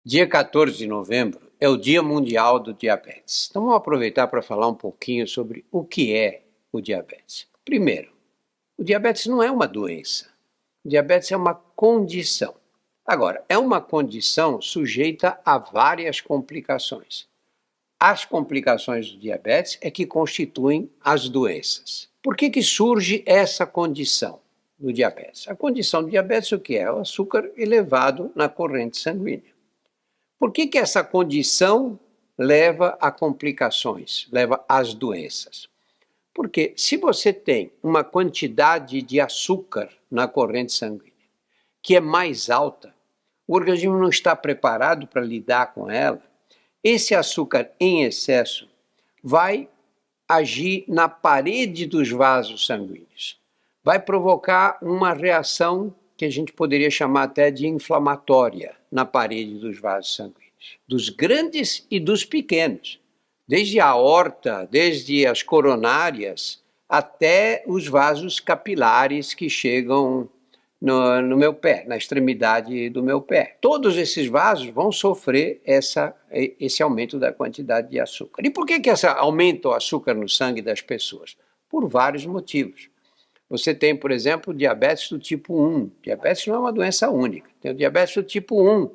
Dia 14 de novembro é o Dia Mundial do Diabetes. Então vamos aproveitar para falar um pouquinho sobre o que é o diabetes. Primeiro, o diabetes não é uma doença. O diabetes é uma condição. Agora, é uma condição sujeita a várias complicações. As complicações do diabetes é que constituem as doenças. Por que surge essa condição do diabetes? A condição do diabetes o que é? O açúcar elevado na corrente sanguínea. Por que essa condição leva a complicações, leva às doenças? Porque se você tem uma quantidade de açúcar na corrente sanguínea que é mais alta, o organismo não está preparado para lidar com ela, esse açúcar em excesso vai agir na parede dos vasos sanguíneos, vai provocar uma reação que a gente poderia chamar até de inflamatória na parede dos vasos sanguíneos, dos grandes e dos pequenos, desde a aorta, desde as coronárias, até os vasos capilares que chegam no meu pé, na extremidade do meu pé. Todos esses vasos vão sofrer esse aumento da quantidade de açúcar. E por que aumenta o açúcar no sangue das pessoas? Por vários motivos. Você tem, por exemplo, diabetes do tipo 1. Diabetes não é uma doença única. Tem o diabetes do tipo 1,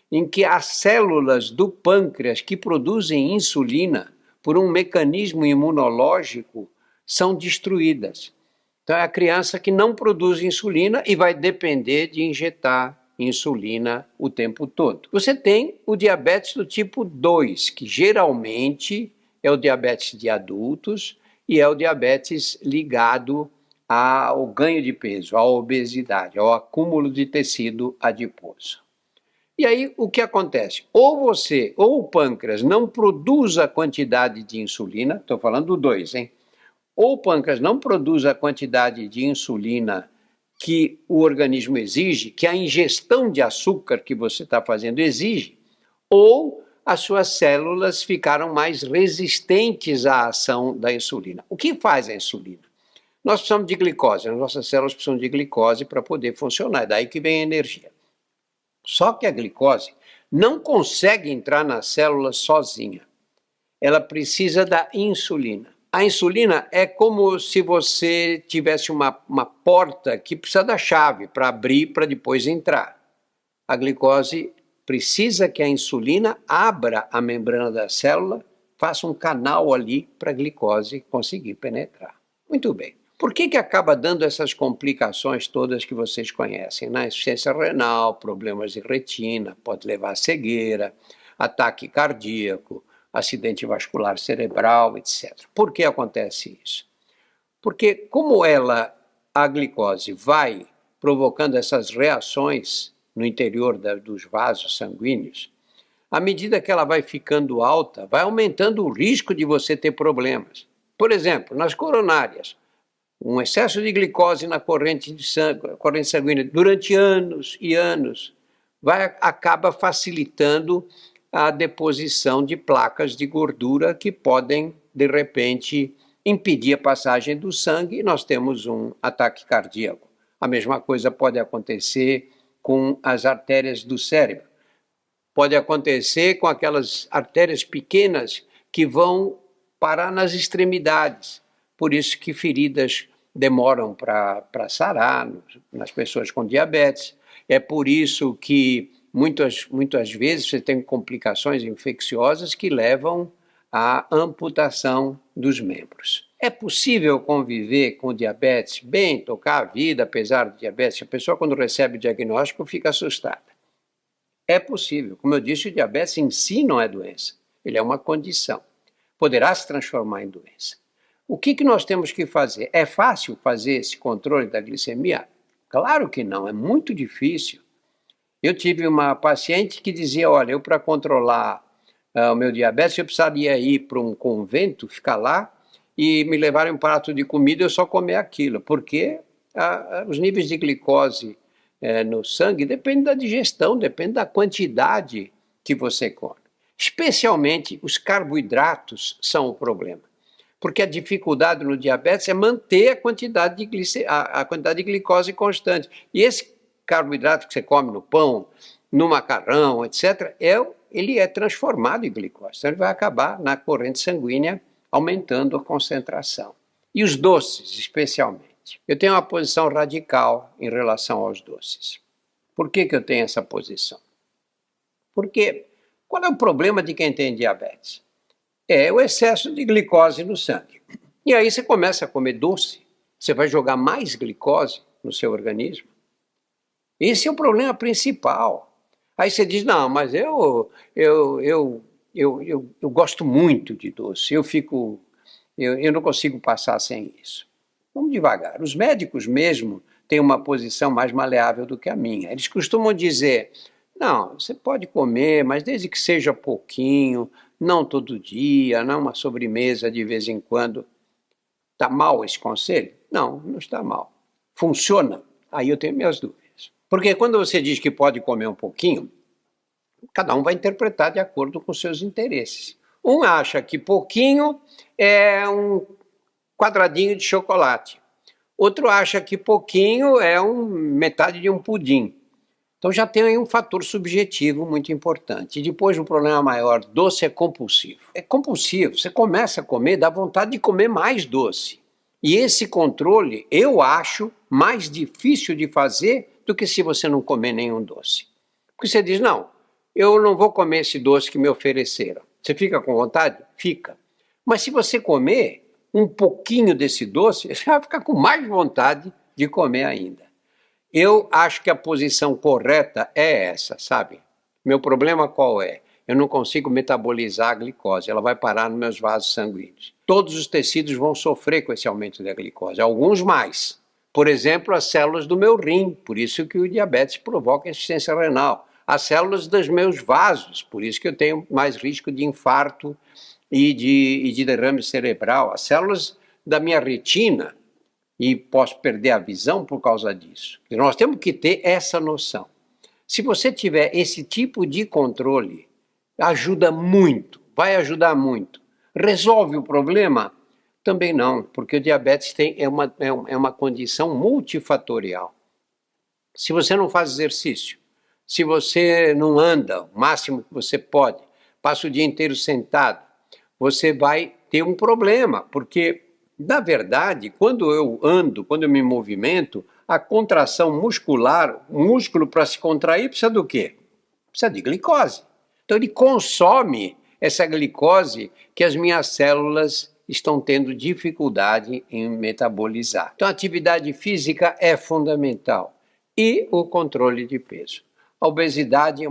em que as células do pâncreas que produzem insulina, por um mecanismo imunológico, são destruídas. Então é a criança que não produz insulina e vai depender de injetar insulina o tempo todo. Você tem o diabetes do tipo 2, que geralmente é o diabetes de adultos e é o diabetes ligado ao ganho de peso, à obesidade, ao acúmulo de tecido adiposo. E aí o que acontece? Ou o pâncreas não produz a quantidade de insulina, estou falando do 2, hein? Ou o pâncreas não produz a quantidade de insulina que o organismo exige, que a ingestão de açúcar que você está fazendo exige, ou as suas células ficaram mais resistentes à ação da insulina. O que faz a insulina? Nós precisamos de glicose, as nossas células precisam de glicose para poder funcionar, é daí que vem a energia. Só que a glicose não consegue entrar na célula sozinha, ela precisa da insulina. A insulina é como se você tivesse uma porta que precisa da chave para abrir, para depois entrar. A glicose precisa que a insulina abra a membrana da célula, faça um canal ali para a glicose conseguir penetrar. Muito bem. Por que acaba dando essas complicações todas que vocês conhecem? Insuficiência renal, problemas de retina, pode levar a cegueira, ataque cardíaco, acidente vascular cerebral, etc. Por que acontece isso? Porque como a glicose vai provocando essas reações no interior dos vasos sanguíneos, à medida que ela vai ficando alta, vai aumentando o risco de você ter problemas. Por exemplo, nas coronárias, um excesso de glicose na corrente sanguínea durante anos e anos acaba facilitando a deposição de placas de gordura que podem, de repente, impedir a passagem do sangue e nós temos um ataque cardíaco. A mesma coisa pode acontecer com as artérias do cérebro. Pode acontecer com aquelas artérias pequenas que vão parar nas extremidades. Por isso que feridas demoram para sarar nas pessoas com diabetes. É por isso que muitas vezes você tem complicações infecciosas que levam à amputação dos membros. É possível conviver com diabetes? Bem, tocar a vida apesar do diabetes? A pessoa quando recebe o diagnóstico fica assustada. É possível. Como eu disse, o diabetes em si não é doença. Ele é uma condição. Poderá se transformar em doença. O que nós temos que fazer? É fácil fazer esse controle da glicemia? Claro que não, é muito difícil. Eu tive uma paciente que dizia, olha, eu para controlar o meu diabetes, eu precisaria ir para um convento, ficar lá, e me levarem um prato de comida e eu só comer aquilo, porque os níveis de glicose no sangue dependem da digestão, depende da quantidade que você come. Especialmente os carboidratos são o problema. Porque a dificuldade no diabetes é manter a quantidade de glicose constante. E esse carboidrato que você come no pão, no macarrão, etc., ele é transformado em glicose. Então ele vai acabar na corrente sanguínea aumentando a concentração. E os doces, especialmente. Eu tenho uma posição radical em relação aos doces. Por que eu tenho essa posição? Porque qual é o problema de quem tem diabetes? É o excesso de glicose no sangue. E aí você começa a comer doce, você vai jogar mais glicose no seu organismo. Esse é o problema principal. Aí você diz, não, mas eu gosto muito de doce, eu não consigo passar sem isso. Vamos devagar. Os médicos mesmo têm uma posição mais maleável do que a minha. Eles costumam dizer, não, você pode comer, mas desde que seja pouquinho, não todo dia, não uma sobremesa de vez em quando. Está mal esse conselho? Não, não está mal. Funciona? Aí eu tenho minhas dúvidas. Porque quando você diz que pode comer um pouquinho, cada um vai interpretar de acordo com seus interesses. Um acha que pouquinho é um quadradinho de chocolate. Outro acha que pouquinho é metade de um pudim. Então já tem aí um fator subjetivo muito importante. E depois um problema maior, doce é compulsivo. É compulsivo, você começa a comer, dá vontade de comer mais doce. E esse controle eu acho mais difícil de fazer do que se você não comer nenhum doce. Porque você diz, não, eu não vou comer esse doce que me ofereceram. Você fica com vontade? Fica. Mas se você comer um pouquinho desse doce, você vai ficar com mais vontade de comer ainda. Eu acho que a posição correta é essa, sabe? Meu problema qual é? Eu não consigo metabolizar a glicose, ela vai parar nos meus vasos sanguíneos. Todos os tecidos vão sofrer com esse aumento da glicose, alguns mais. Por exemplo, as células do meu rim, por isso que o diabetes provoca insuficiência renal. As células dos meus vasos, por isso que eu tenho mais risco de infarto e de derrame cerebral. As células da minha retina, e posso perder a visão por causa disso. E nós temos que ter essa noção. Se você tiver esse tipo de controle, ajuda muito, vai ajudar muito. Resolve o problema? Também não, porque o diabetes é uma condição multifatorial. Se você não faz exercício, se você não anda o máximo que você pode, passa o dia inteiro sentado, você vai ter um problema, porque, na verdade, quando eu ando, quando eu me movimento, a contração muscular, o músculo para se contrair precisa do quê? Precisa de glicose. Então ele consome essa glicose que as minhas células estão tendo dificuldade em metabolizar. Então a atividade física é fundamental e o controle de peso. A obesidade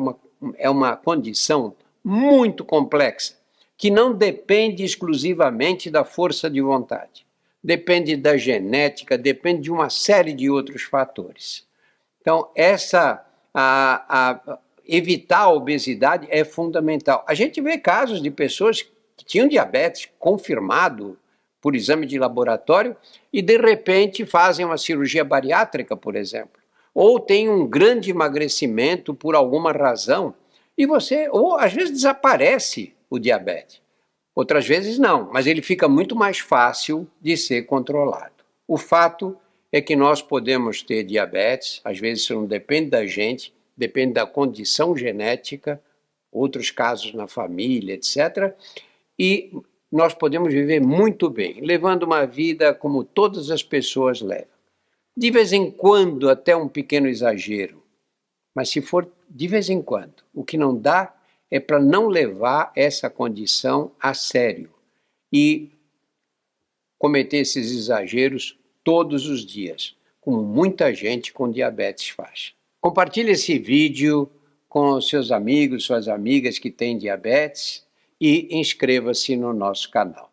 é uma condição muito complexa, que não depende exclusivamente da força de vontade. Depende da genética, depende de uma série de outros fatores. Então, evitar a obesidade é fundamental. A gente vê casos de pessoas que tinham diabetes confirmado por exame de laboratório e, de repente, fazem uma cirurgia bariátrica, por exemplo. Ou tem um grande emagrecimento por alguma razão ou às vezes desaparece o diabetes. Outras vezes não, mas ele fica muito mais fácil de ser controlado. O fato é que nós podemos ter diabetes, às vezes isso não depende da gente, depende da condição genética, outros casos na família, etc. E nós podemos viver muito bem, levando uma vida como todas as pessoas levam. De vez em quando, até um pequeno exagero, mas se for de vez em quando, o que não dá é para não levar essa condição a sério e cometer esses exageros todos os dias, como muita gente com diabetes faz. Compartilhe esse vídeo com seus amigos, suas amigas que têm diabetes e inscreva-se no nosso canal.